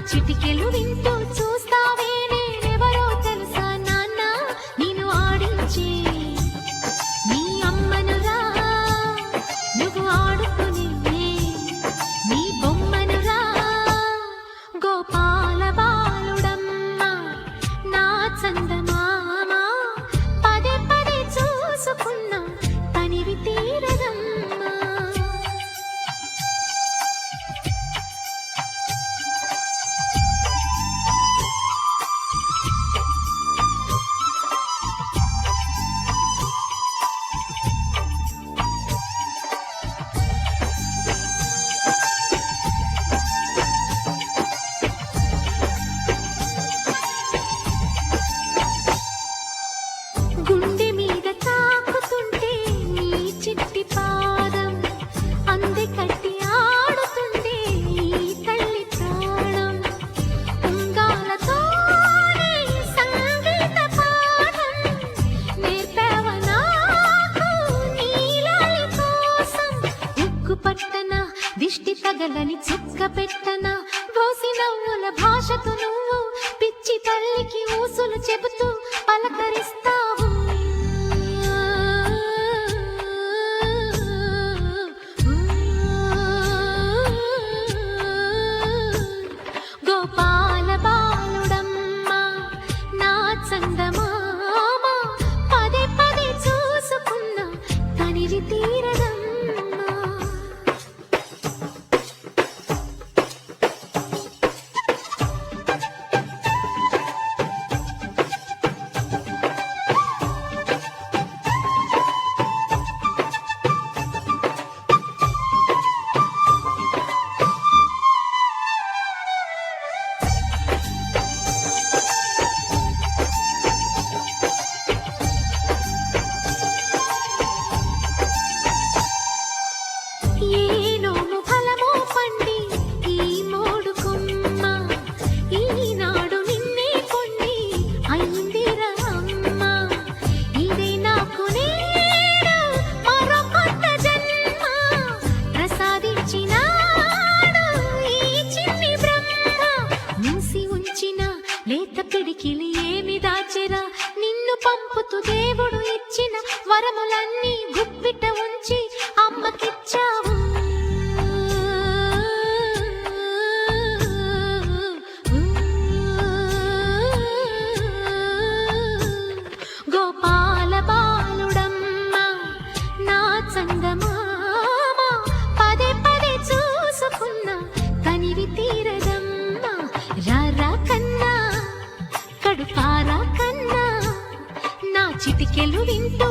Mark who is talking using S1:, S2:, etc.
S1: చిటికెలు వింటూ చూస్తావే నేనెవరో తెలుసా నాన్న నిన్ను ఆడించే నీ అమ్మనురా నువ్వు ఆడుకునే నీ బొమ్మనురా గోపాల బాలుడమ్మ నా చందమామ పదే పదే చూసుకున్నా తనివి తీరదమ్మా గుండె మీద తాకుతుంటే నీ చిట్టి పాదం అంది కట్టి ఆడుతుండే ఈ తల్లి ప్రాణం ఉంగాలతోనే సంగీత పాఠం నేర్పావ నాకు నీలాలి కోసం ఉక్కు పట్టన దిష్టి తగలని చుక్క పెట్టన బోసి నవ్వుల భాషతో నువ్వు పిచ్చి తల్లికి ఊసులు చెబుతూ పలకరిస్తావు గోపాల బాలుడమ్మ నా చందమామ పదే పదే చూసుకున్నా తనివి తీరదమ్మా ఏనోము ఫలమో పండి ఈ మోడు కొమ్మ ఈనాడు నిన్నే కొన్ని అయిందిరా అమ్మ ఇదే నాకు నేడు మరో కొత్త జన్మ ప్రసాదించినాడు ఈ చిన్ని బ్రహ్మ మూసి ఉంచిన లేత పిడికిలి ఏమి దాచెరా నిన్ను పంపుతూ దేవుడు ఇచ్చిన వరములన్నీ గుప్పిట ఉంచి అమ్మకిచ్చావు గోపాల బాలుడమ్మ నా చందమామ పదే పదే చూసుకున్నా తనివి తీరదమ్మా రారా కన్నా కడుపారా కన్నా నా చిటికెలు వింటూ